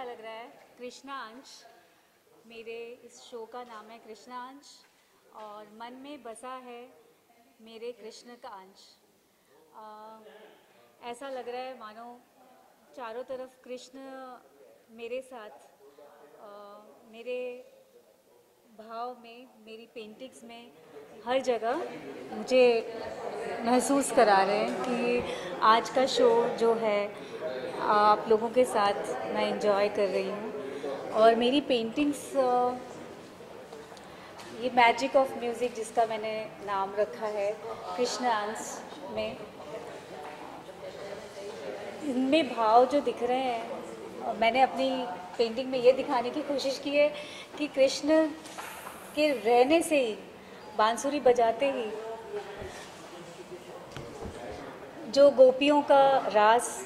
लग रहा है। कृष्णांश, मेरे इस शो का नाम है कृष्णांश और मन में बसा है मेरे कृष्ण का अंश। ऐसा लग रहा है मानो चारों तरफ कृष्ण मेरे साथ, मेरे भाव में, मेरी पेंटिंग्स में, हर जगह मुझे महसूस करा रहे हैं कि आज का शो जो है आप लोगों के साथ मैं एंजॉय कर रही हूँ। और मेरी पेंटिंग्स, ये मैजिक ऑफ म्यूज़िक जिसका मैंने नाम रखा है कृष्णांश में, इनमें भाव जो दिख रहे हैं, मैंने अपनी पेंटिंग में ये दिखाने की कोशिश की है कि कृष्ण के रहने से ही, बांसुरी बजाते ही, जो गोपियों का रास,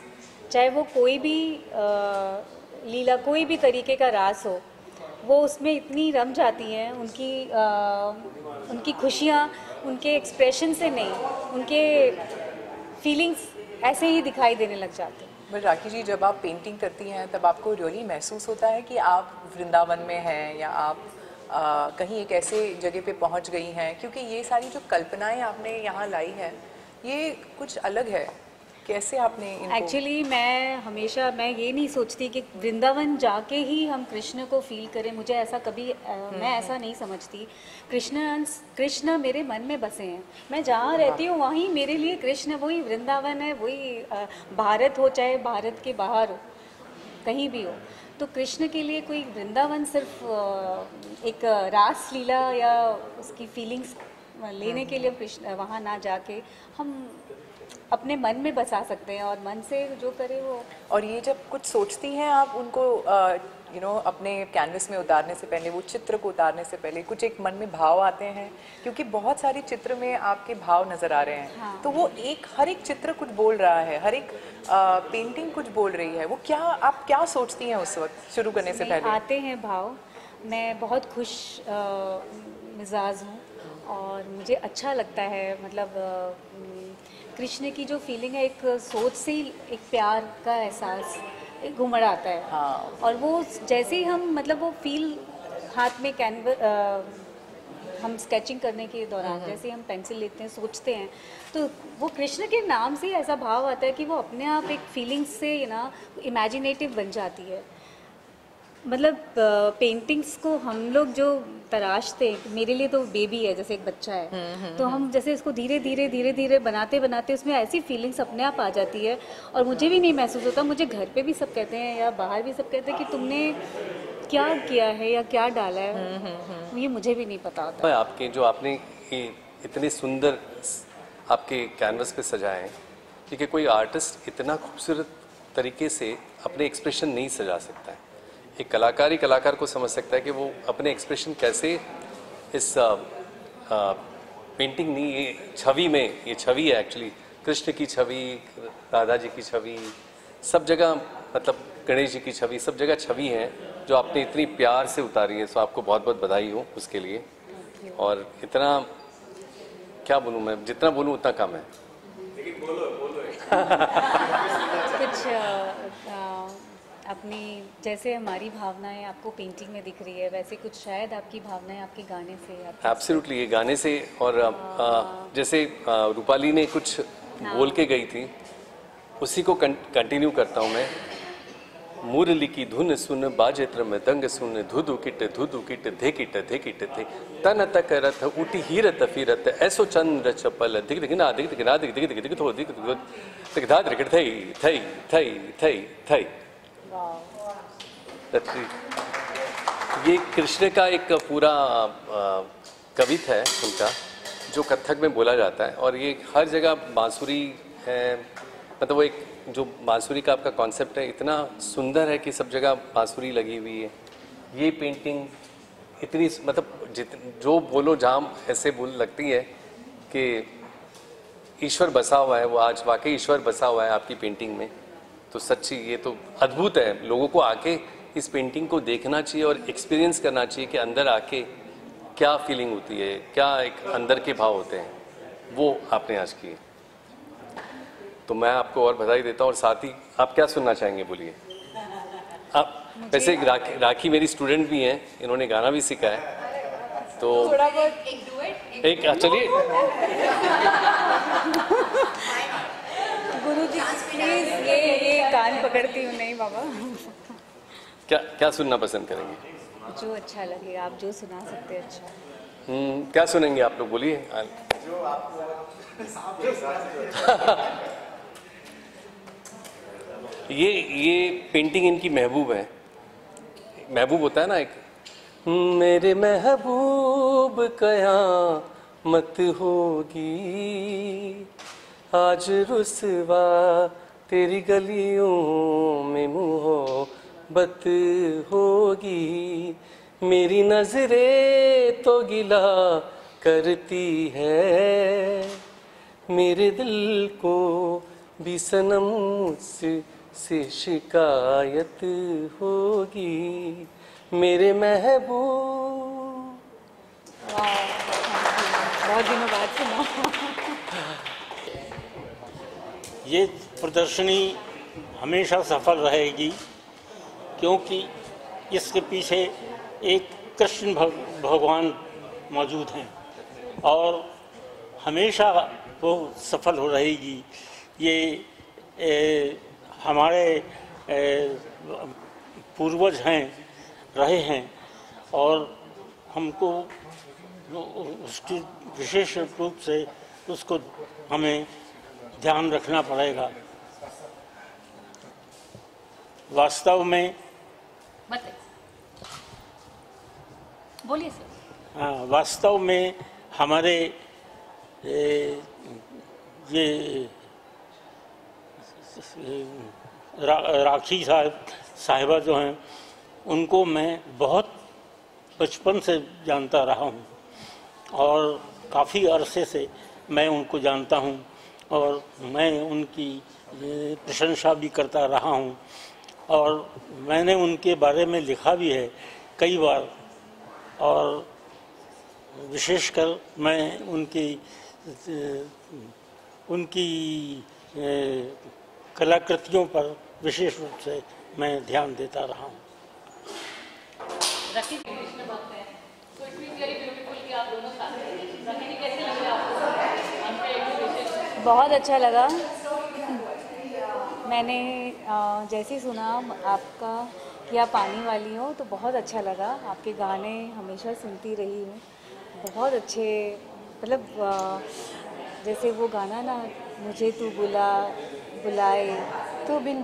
चाहे वो कोई भी लीला, कोई भी तरीके का रास हो, वो उसमें इतनी रम जाती हैं, उनकी खुशियाँ उनके एक्सप्रेशन से नहीं, उनके फीलिंग्स ऐसे ही दिखाई देने लग जाते हैं। बट राखी जी, जब आप पेंटिंग करती हैं तब आपको रियली महसूस होता है कि आप वृंदावन में हैं या आप कहीं एक ऐसे जगह पे पहुंच गई हैं, क्योंकि ये सारी जो कल्पनाएं आपने यहाँ लाई हैं ये कुछ अलग है। कैसे आपने इनको? एक्चुअली मैं ये नहीं सोचती कि वृंदावन जाके ही हम कृष्ण को फील करें, मुझे ऐसा कभी मैं ऐसा नहीं समझती। कृष्ण मेरे मन में बसे हैं, मैं जहाँ रहती हूँ वहीं मेरे लिए कृष्ण, वही वृंदावन है, वही भारत हो चाहे भारत के बाहर हो, कहीं भी हो। तो कृष्ण के लिए कोई वृंदावन सिर्फ एक रास लीला या उसकी फीलिंग्स लेने के लिए कृष्ण वहाँ ना जाके हम अपने मन में बसा सकते हैं और मन से जो करे वो। और ये जब कुछ सोचती हैं आप उनको अपने कैनवस में उतारने से पहले, वो चित्र को उतारने से पहले कुछ एक मन में भाव आते हैं, क्योंकि बहुत सारे चित्र में आपके भाव नज़र आ रहे हैं। हाँ। तो वो हर एक चित्र कुछ बोल रहा है, हर एक पेंटिंग कुछ बोल रही है। वो आप क्या सोचती हैं उस वक्त शुरू करने से पहले? आते हैं भाव। मैं बहुत खुश मिजाज हूँ और मुझे अच्छा लगता है, मतलब कृष्ण की जो फीलिंग है, एक सोच से ही एक प्यार का एहसास एक घुमड़ आता है। हाँ। और वो जैसे ही हम, मतलब वो फील हाथ में हम स्केचिंग करने के दौरान जैसे हम पेंसिल लेते हैं, सोचते हैं, तो वो कृष्ण के नाम से ऐसा भाव आता है कि वो अपने आप एक फीलिंग से इमेजिनेटिव बन जाती है। मतलब पेंटिंग्स को हम लोग जो तराशते हैं, मेरे लिए तो बेबी है, जैसे एक बच्चा है, तो हम जैसे इसको धीरे धीरे बनाते बनाते उसमें ऐसी फीलिंग्स अपने आप आ जाती है। और मुझे भी नहीं महसूस होता, मुझे घर पे भी सब कहते हैं या बाहर भी सब कहते हैं कि तुमने क्या किया है या क्या डाला है, ये मुझे भी नहीं पता होता। आपके जो आपने इतने सुंदर आपके कैनवस पे सजाए हैं, क्योंकि कोई आर्टिस्ट इतना खूबसूरत तरीके से अपने एक्सप्रेशन नहीं सजा सकता है। एक कलाकार ही कलाकार को समझ सकता है कि वो अपने एक्सप्रेशन कैसे इस पेंटिंग नहीं, ये छवि में, ये छवि है एक्चुअली, कृष्ण की छवि, राधा जी की छवि, सब जगह, मतलब गणेश जी की छवि, सब जगह छवि है जो आपने इतनी प्यार से उतारी है। सो आपको बहुत बहुत बधाई हो उसके लिए। और इतना क्या बोलूँ मैं, जितना बोलूँ उतना कम है। कुछ अपनी, जैसे हमारी भावनाएं आपको पेंटिंग में दिख रही है, वैसे कुछ शायद आपकी भावनाएं आपके गाने से। एब्सोल्युटली, ये गाने से। और जैसे रूपाली ने कुछ बोल के गई थी, उसी को कंटिन्यू करता हूँ मैं। मुरली की धुन सुन, बाजेत्र में दंग सुन, धुधु किट धे किट थे, तन तक रथ उठी हीरत फिरत, ऐसो चंद्र चपल, दिग दिगना दिग दिगना दिग दिग दिग दिग थो दिग दिग दिगधा दिगड़ थई थई थई थई थई। ये कृष्ण का एक पूरा कवित है उनका, जो कथक में बोला जाता है। और ये हर जगह बांसुरी है, मतलब वो एक जो बांसुरी का आपका कॉन्सेप्ट है इतना सुंदर है कि सब जगह बांसुरी लगी हुई है। ये पेंटिंग इतनी, मतलब जो बोलो जाम ऐसे बोल लगती है कि ईश्वर बसा हुआ है। वो आज वाकई ईश्वर बसा हुआ है आपकी पेंटिंग में। तो सच्ची ये तो अद्भुत है। लोगों को आके इस पेंटिंग को देखना चाहिए और एक्सपीरियंस करना चाहिए कि अंदर आके क्या फीलिंग होती है, क्या एक अंदर के भाव होते हैं, वो आपने आज किए। तो मैं आपको और बधाई देता हूँ। और साथ ही आप क्या सुनना चाहेंगे, बोलिए। आप वैसे राखी मेरी स्टूडेंट भी हैं, इन्होंने गाना भी सीखा है, तो थोड़ा बहुत एक चलिए गुरुजी प्लीज ये कान पकड़ती हूँ। नहीं बाबा, क्या क्या सुनना पसंद करेंगे? जो अच्छा लगे, आप जो सुना सकते हैं। अच्छा, क्या सुनेंगे आप लोग, बोलिए। ये पेंटिंग इनकी महबूब है। महबूब होता है ना एक, मेरे महबूब कयामत होगी, आज रुसवा तेरी गलियों में मोहब्बत होगी, मेरी नजरें तो गिला करती है, मेरे दिल को भी सनम मुझसे शिकायत होगी, मेरे महबूब। बहुत दिनों बाद सुना। ये प्रदर्शनी हमेशा सफल रहेगी, क्योंकि इसके पीछे एक कृष्ण भगवान मौजूद हैं और हमेशा वो सफल हो रहेगी। ये हमारे पूर्वज हैं, रहे हैं, और हमको उसकी विशेष रूप से उसको हमें ध्यान रखना पड़ेगा। वास्तव में बोलिए सर। हाँ, वास्तव में हमारे ये राखी साहिबा जो हैं, उनको मैं बहुत बचपन से जानता रहा हूँ और काफ़ी अरसे से मैं उनको जानता हूँ और मैं उनकी प्रशंसा भी करता रहा हूँ और मैंने उनके बारे में लिखा भी है कई बार, और विशेषकर मैं उनकी कलाकृतियों पर विशेष रूप से मैं ध्यान देता रहा हूँ। बहुत अच्छा लगा। मैंने जैसे ही सुना आपका कि आप आने वाली हो तो बहुत अच्छा लगा। आपके गाने हमेशा सुनती रही हूँ, बहुत अच्छे, मतलब जैसे वो गाना ना, मुझे तू बुलाए तू बिन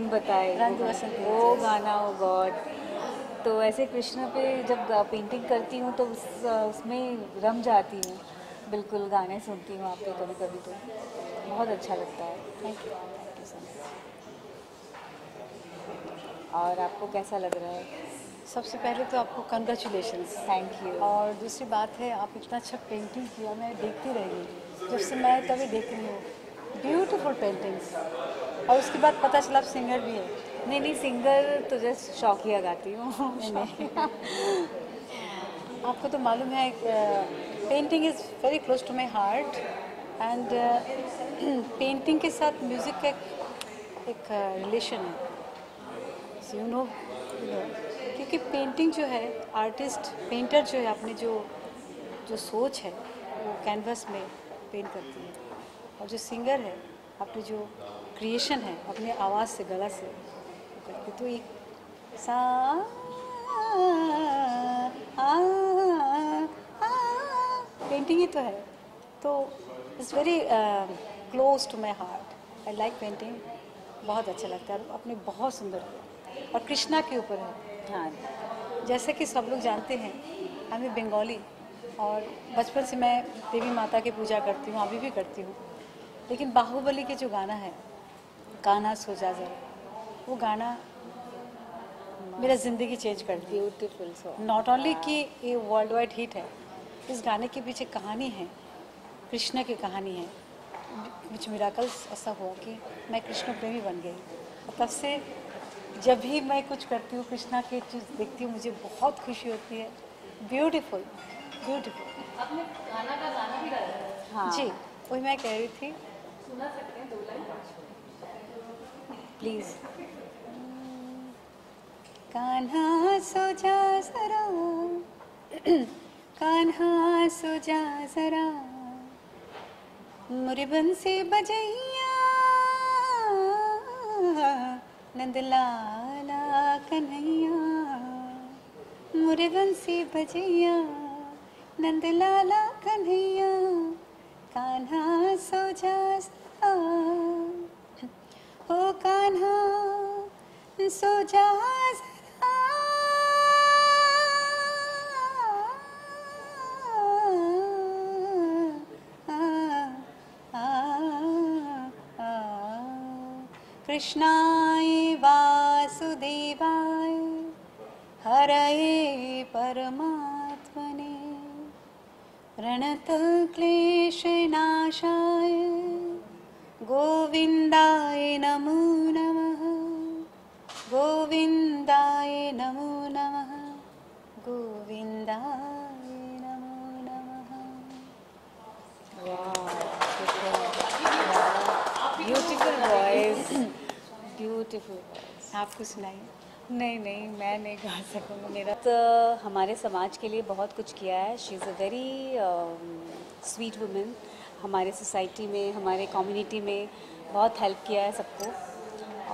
बताए रंग बसंत वो गाना, ओ गॉड। तो ऐसे कृष्ण पे जब पेंटिंग करती हूँ तो उसमें रम जाती हूँ, बिल्कुल गाने सुनती हूँ आपके कभी कभी, तो बहुत अच्छा लगता है। Thank you so much. और आपको कैसा लग रहा है? सबसे पहले तो आपको कंग्रेचुलेशंस। Thank you. और दूसरी बात है, आप इतना अच्छा पेंटिंग किया, मैं देखती रह गई जब से मैं तभी देख रही हूँ, ब्यूटीफुल पेंटिंग्स। और उसके बाद पता चला आप सिंगर भी है। नहीं, सिंगर तो जस्ट शौकिया गाती हूँ। आपको तो मालूम है, painting is very close to my heart, and painting के साथ म्यूज़िक का एक रिलेशन है, यू नो, क्योंकि पेंटिंग जो है, आर्टिस्ट पेंटर जो है, अपने जो सोच है वो कैनवस में पेंट करती है, और जो सिंगर है अपनी जो क्रिएशन है अपने आवाज़ से, गला से करती, तो एक सा पेंटिंग ही तो है। तो it's very close to my heart. I like painting, बहुत अच्छा लगता है, अपने बहुत सुंदर है, और कृष्णा के ऊपर है। हाँ, जैसे कि सब लोग जानते हैं, हमें बंगाली, और बचपन से मैं देवी माता की पूजा करती हूँ, अभी भी करती हूँ। लेकिन बाहुबली के जो गाना है, कान्हा सो जा जरा, वो गाना मेरा ज़िंदगी चेंज कर दी। Beautiful song. नॉट ओनली कि ये वर्ल्ड वाइड हिट है, इस गाने के पीछे कहानी है, कृष्ण की कहानी है। कुछ मिराकल्स ऐसा हुआ कि मैं कृष्ण प्रेमी बन गई, और तब से जब भी मैं कुछ करती हूँ, कृष्णा की चीज़ देखती हूँ, मुझे बहुत खुशी होती है। Beautiful, beautiful. आपने गाना का गाना भी गाया है? हाँ जी, वही मैं कह रही थी। सुना सकते हैं 2 लाइन प्लीज़? कान्हा सो जा जरा कान्हा सो जा जरा मुरी बंसी बजैया नंदलाला कन्हैया मुरी बंसी बजैया नंदलाला कन्हैया कान्हा सो जा जरा ओ कान्हा सो जा जरा कृष्णाय वासुदेवाय हरये परमात्मने प्रणतक्लेशनाशाय गोविन्दाय नमो नमः गोविन्दाय नमो नमः गोविन्दाय नमो नमः। Beautiful voice, beautiful voice. आपको सुनाइए। नहीं नहीं, मैं नहीं गा सकूँगी। मेरा तो हमारे समाज के लिए बहुत कुछ किया है। She is a very sweet women. हमारे सोसाइटी में, हमारे कम्युनिटी में बहुत हेल्प किया है सबको,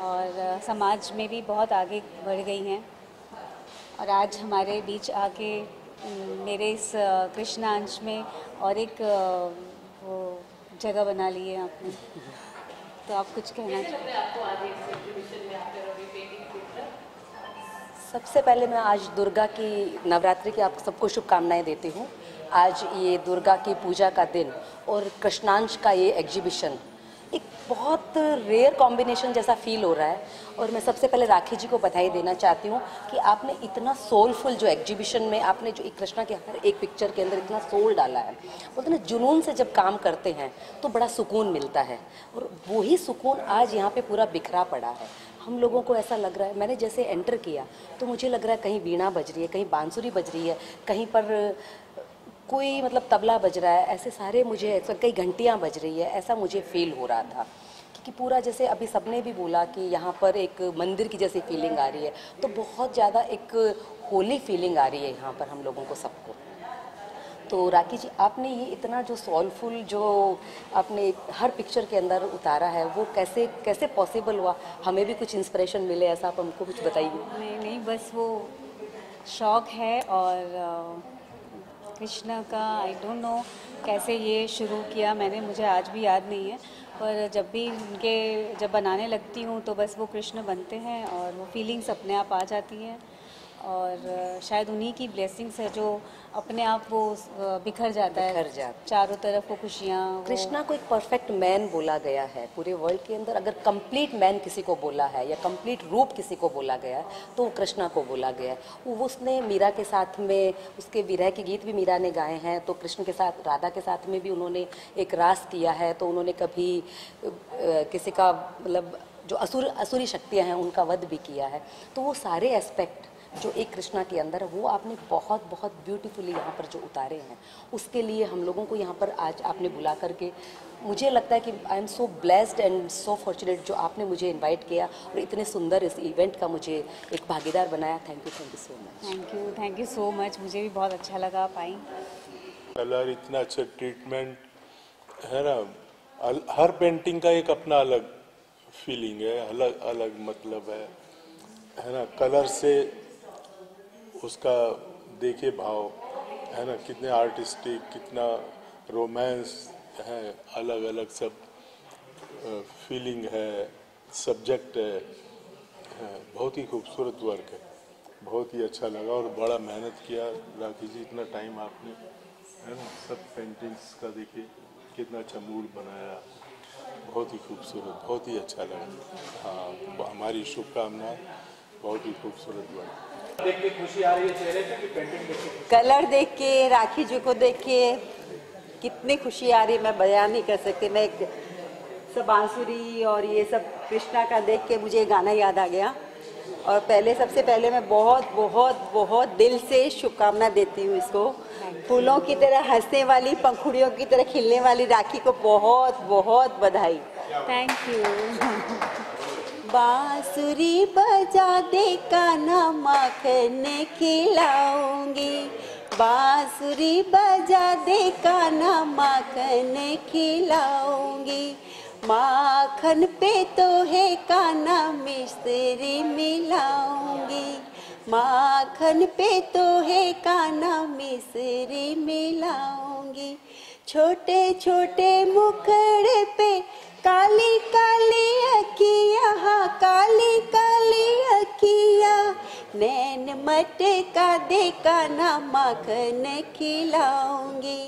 और समाज में भी बहुत आगे बढ़ गई हैं। और आज हमारे बीच आके मेरे इस कृष्णांश में और एक वो जगह बना ली है आपने। तो आप कुछ कहना चाहिए? सबसे पहले मैं आज दुर्गा की नवरात्रि की आप सबको शुभकामनाएं देती हूँ। आज ये दुर्गा की पूजा का दिन और कृष्णांश का ये एग्जीबिशन एक बहुत रेयर कॉम्बिनेशन जैसा फील हो रहा है। और मैं सबसे पहले राखी जी को बधाई देना चाहती हूँ कि आपने इतना सोलफुल जो एग्जीबिशन में आपने जो एक कृष्णा के हर एक पिक्चर के अंदर इतना सोल डाला है। बोलते ना जुनून से जब काम करते हैं तो बड़ा सुकून मिलता है, और वही सुकून आज यहाँ पे पूरा बिखरा पड़ा है। हम लोगों को ऐसा लग रहा है, मैंने जैसे एंटर किया तो मुझे लग रहा है कहीं वीणा बज रही है, कहीं बांसुरी बज रही है, कहीं पर कोई मतलब तबला बज रहा है, ऐसे सारे मुझे कई घंटियाँ बज रही है, ऐसा मुझे फील हो रहा था। कि पूरा जैसे अभी सबने भी बोला कि यहाँ पर एक मंदिर की जैसी फीलिंग आ रही है, तो बहुत ज़्यादा एक होली फीलिंग आ रही है यहाँ पर हम लोगों को सबको। तो राखी जी, आपने ये इतना जो सोलफुल जो आपने हर पिक्चर के अंदर उतारा है, वो कैसे कैसे पॉसिबल हुआ? हमें भी कुछ इंस्पिरेशन मिले, ऐसा आप हमको कुछ बताइए। नहीं नहीं, बस वो शौक़ है। और कृष्णा का आई डोंट नो कैसे ये शुरू किया मैंने, मुझे आज भी याद नहीं है। पर जब भी जब बनाने लगती हूँ तो बस वो कृष्ण बनते हैं और वो फीलिंग्स अपने आप आ जाती हैं। और शायद उन्हीं की ब्लेसिंग्स है जो अपने आप वो बिखर जाता है, चारों तरफ वो खुशियाँ। कृष्णा को एक परफेक्ट मैन बोला गया है पूरे वर्ल्ड के अंदर। अगर कंप्लीट मैन किसी को बोला है या कंप्लीट रूप किसी को बोला गया है तो वो कृष्णा को बोला गया है। वो उसने मीरा के साथ में उसके विरह के गीत भी मीरा ने गाए हैं, तो कृष्ण के साथ राधा के साथ में भी उन्होंने एक रास किया है। तो उन्होंने कभी किसी का मतलब जो असुरी शक्तियाँ हैं उनका वध भी किया है। तो वो सारे एस्पेक्ट जो एक कृष्णा के अंदर है वो आपने बहुत बहुत ब्यूटीफुली यहाँ पर जो उतारे हैं, उसके लिए हम लोगों को यहाँ पर आज आपने बुला करके, मुझे लगता है कि I am so blessed and so fortunate जो आपने मुझे इनवाइट किया और इतने सुंदर इस इवेंट का मुझे एक भागीदार बनाया। Thank you so much. Thank you so much. मुझे भी बहुत अच्छा लगा। पाई कलर, इतना अच्छा ट्रीटमेंट है ना, हर पेंटिंग का एक अपना अलग फीलिंग है, अलग अलग मतलब है ना। कलर से उसका देखिए भाव है ना, कितने आर्टिस्टिक, कितना रोमांस है, अलग अलग सब फीलिंग है, सब्जेक्ट है, बहुत ही खूबसूरत वर्क है, बहुत ही अच्छा लगा। और बड़ा मेहनत किया राखी जी, इतना टाइम आपने है ना, सब पेंटिंग्स का देखिए कितना अच्छा मूड बनाया, बहुत ही खूबसूरत, बहुत ही अच्छा लगा। हाँ, हमारी शुभकामनाएं, बहुत ही खूबसूरत वर्क। देख के खुशी आ रही है चेहरे पे कि पेंटिंग देख के? कलर देख के, राखी जी को देख के कितनी खुशी आ रही है, मैं बयान नहीं कर सकती। मैं एक सब बांसुरी और ये सब कृष्णा का देख के मुझे गाना याद आ गया। और सबसे पहले मैं बहुत बहुत बहुत दिल से शुभकामना देती हूँ इसको। फूलों की तरह हंसने वाली, पंखुड़ियों की तरह खिलने वाली राखी को बहुत बहुत बधाई। Thank you. बांसुरी बजा दे कान्हा माखन खिलाऊंगी, बांसुरी बजा दे कान्हा माखन खिलाऊंगी, माखन पे तो है कान्हा मिश्री मिलाऊंगी, माखन पे तो है कान्हा मिश्री मिलाऊंगी, छोटे छोटे मुखड़े पे काली काली अखियाँ, हाँ काली काली अखियाँ, नैन मटका दे कान्हा माखन खिलाऊंगी,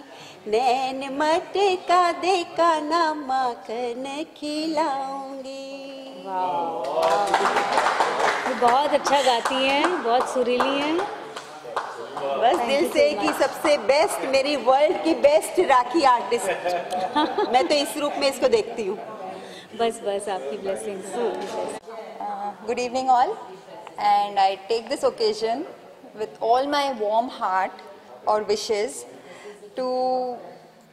नैन मटका दे कान्हा माखन खिलाऊंगी। बहुत अच्छा गाती हैं, बहुत सुरीली हैं। बस दिल से कि सबसे बेस्ट, मेरी वर्ल्ड की बेस्ट राखी आर्टिस्ट मैं तो इस रूप में इसको देखती हूँ। बस बस आपकी blessings. Good evening all, and I take this occasion with all my warm heart or wishes to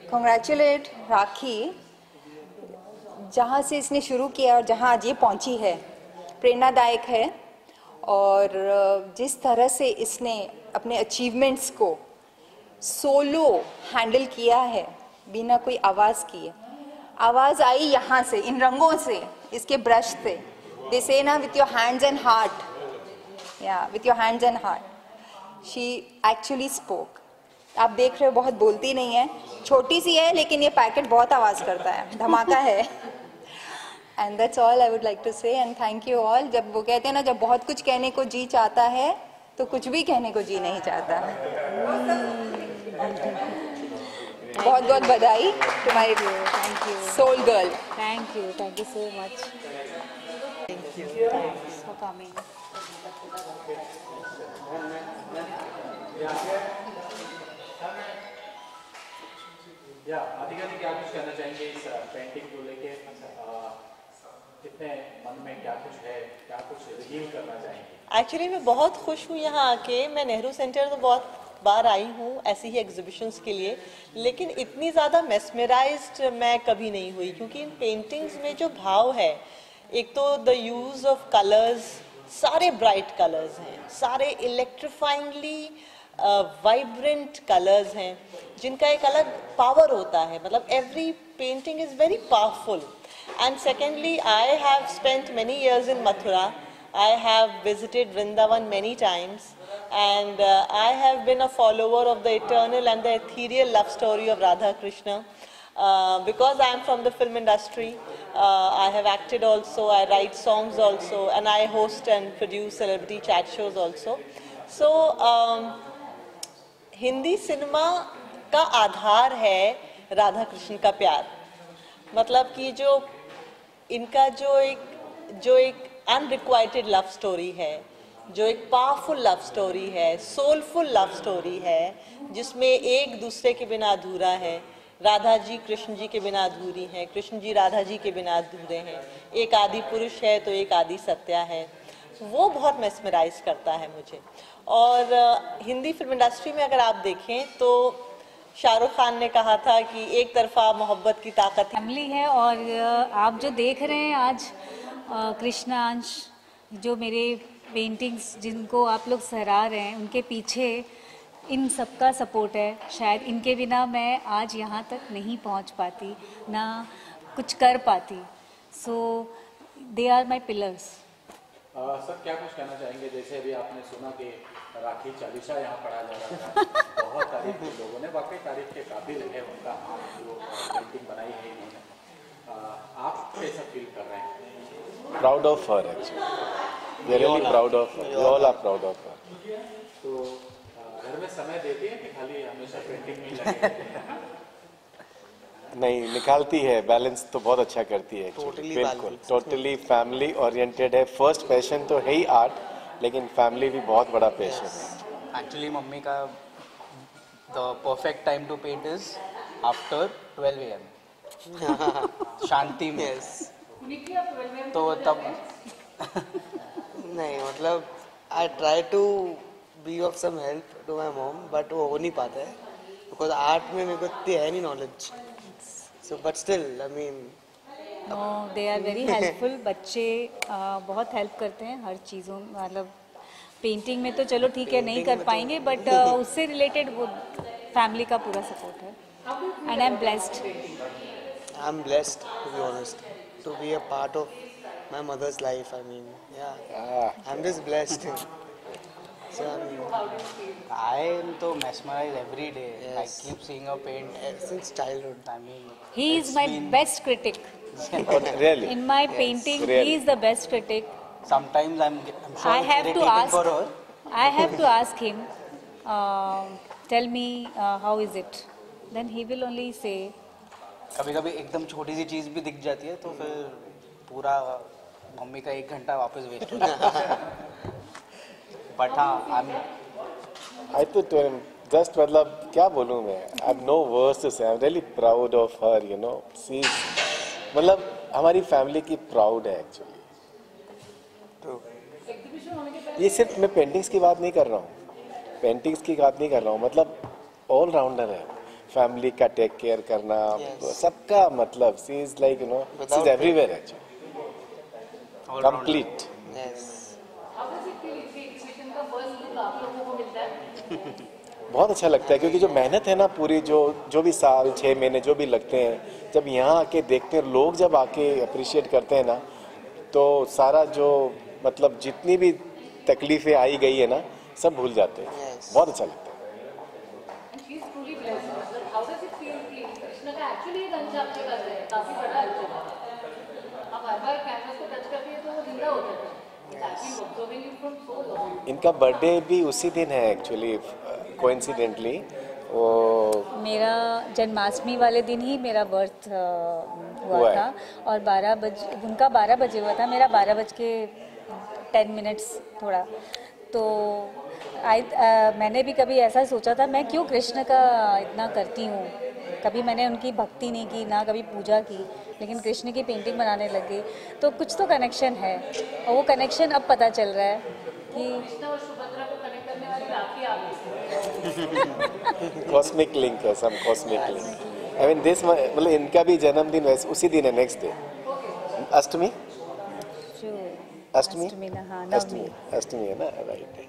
congratulate राखी, जहाँ से इसने शुरू किया और जहाँ आज ये पहुँची है प्रेरणादायक है, और जिस तरह से इसने अपने अचीवमेंट्स को सोलो हैंडल किया है बिना कोई आवाज़ किए। आवाज़ आई यहाँ से, इन रंगों से, इसके ब्रश से। दे से ना with your hands and heart, या with your hands and heart she actually spoke. आप देख रहे हो बहुत बोलती नहीं है, छोटी सी है, लेकिन ये पैकेट बहुत आवाज़ करता है, धमाका है। And that's all I would like to say, and thank you all. जब वो कहते हैं ना, जब बहुत कुछ कहने को जी चाहता है तो कुछ भी कहने को जी नहीं चाहता। बहुत बहुत बधाई to my soul girl. Thank you so much. Thank you, thanks for coming. अधिका जी क्या कुछ कहना चाहेंगे इस पेंटिंग को लेके? कितने मन में क्या कुछ है, क्या कुछ रिवील करना चाहेंगे? एक्चुअली मैं बहुत खुश हूँ यहाँ आके। मैं नेहरू सेंटर तो बहुत बार आई हूँ ऐसी ही एग्जीबिशंस के लिए, लेकिन इतनी ज़्यादा मेस्मराइज्ड मैं कभी नहीं हुई, क्योंकि इन पेंटिंग्स में जो भाव है, एक तो द यूज़ ऑफ कलर्स, सारे ब्राइट कलर्स हैं, सारे इलेक्ट्रीफाइंगली वाइब्रेंट कलर्स हैं, जिनका एक अलग पावर होता है। मतलब every painting is very powerful. And secondly, I have spent many years in Mathura. I have visited Vrindavan many times, and I have been a follower of the eternal and the ethereal love story of Radha Krishna. Because I am from the film industry, I have acted also, I write songs also, and I host and produce celebrity chat shows also. So, Hindi cinema का आधार है राधा कृष्ण का प्यार। मतलब कि जो इनका जो एक अनरिक्वाइटेड लव स्टोरी है, जो एक पावरफुल लव स्टोरी है, सोलफुल लव स्टोरी है, जिसमें एक दूसरे के बिना अधूरा है। राधा जी कृष्ण जी के बिना अधूरी हैं, कृष्ण जी राधा जी के बिना अधूरे हैं। एक आदि पुरुष है तो एक आदि सत्या है। वो बहुत मेस्मराइज करता है मुझे। और हिंदी फिल्म इंडस्ट्री में अगर आप देखें तो शाहरुख खान ने कहा था कि एक तरफा मोहब्बत की ताकत फैमिली है। और आप जो देख रहे हैं आज कृष्णांश, जो मेरे पेंटिंग्स जिनको आप लोग सराह रहे हैं, उनके पीछे इन सबका सपोर्ट है। शायद इनके बिना मैं आज यहाँ तक नहीं पहुँच पाती, ना कुछ कर पाती। So they are my pillars. Sir क्या कुछ कहना चाहेंगे? जैसे अभी आपने सुना कि राखी चालीसा यहाँ पढ़ा जा रहा था, बहुत तारीफ की लोगों ने, वाकई तारीफ के काबिल है उनका हाथ जो पेंटिंग बनाई है इन्होंने। आप कैसा फील कर रहे हैं? Proud of her actually. We are really proud of her. We all are proud of her. तो घर में समय देती है कि खाली हमेशा पेंटिंग में लगे रहते हैं? नहीं, निकालती है, बैलेंस तो बहुत अच्छा करती है एक्चुअली। बिल्कुल टोटली फैमिली ओरिएंटेड है। फर्स्ट पैशन तो है ही आर्ट, लेकिन फैमिली भी बहुत बड़ा पैशन है। एक्चुअली मम्मी का the perfect time to paint is after 12 AM शांति में। तो तब नहीं, मतलब I try to be of some help to my mom, but वो हो नहीं पाता है बिकॉज आर्ट में मेरे को इतनी है नहीं knowledge. So but still I mean no they are very helpful. बच्चे बहुत हेल्प करते हैं हर चीज़ों, मतलब पेंटिंग में तो चलो ठीक है नहीं कर पाएंगे, बट उससे रिलेटेड वो फैमिली का पूरा सपोर्ट है। And I am blessed. I'm blessed, to be honest, to be a part of my mother's life. I mean, yeah, I'm just blessed. So I am so mesmerized every day. I keep seeing her paint since childhood. I mean, He is my best critic. Really? In my painting, he is the best critic. Sometimes I'm sure I it's have to irritating ask. for her. I have to ask him. Tell me how is it? Then he will only say. कभी कभी एकदम छोटी सी चीज भी दिख जाती है तो फिर पूरा मम्मी का 1 घंटा वापस वेस्ट हो जाता है। बट हाँ I put just मतलब क्या बोलूँ मैं, I have no words to say. I'm really proud of her, you know. She मतलब हमारी फैमिली की प्राउड है एक्चुअली। ये सिर्फ मैं पेंटिंग्स की बात नहीं कर रहा हूँ, पेंटिंग्स की बात नहीं कर रहा हूँ, मतलब ऑल राउंडर है। फैमिली का टेक केयर करना, सबका मतलब she is like you know she is everywhere actually complete. बहुत अच्छा लगता है क्योंकि जो मेहनत है ना पूरी, जो भी साल 6 महीने जो भी लगते हैं, जब यहाँ आके देखते हैं लोग, जब आके अप्रिशिएट करते हैं ना, तो सारा जो मतलब जितनी भी तकलीफें आई गई है ना सब भूल जाते हैं। बहुत अच्छा लगता है। इनका बर्थडे भी उसी दिन है एक्चुअली, कोइंसिडेंटली। वो मेरा जन्माष्टमी वाले दिन ही मेरा बर्थ हुआ था और 12 बजे उनका 12 बजे हुआ था, मेरा 12:10 थोड़ा। तो मैंने भी कभी ऐसा सोचा था मैं क्यों कृष्ण का इतना करती हूँ, कभी मैंने उनकी भक्ति नहीं की ना कभी पूजा की, लेकिन कृष्ण की पेंटिंग बनाने लग गई तो कुछ तो कनेक्शन है। और वो कनेक्शन अब पता चल रहा है कि कॉस्मिक लिंक है, some cosmic link. I mean this मतलब इनका भी जन्मदिन वैसे उसी दिन है, नेक्स्ट डे अष्टमी। अष्टमी है ना, राइट।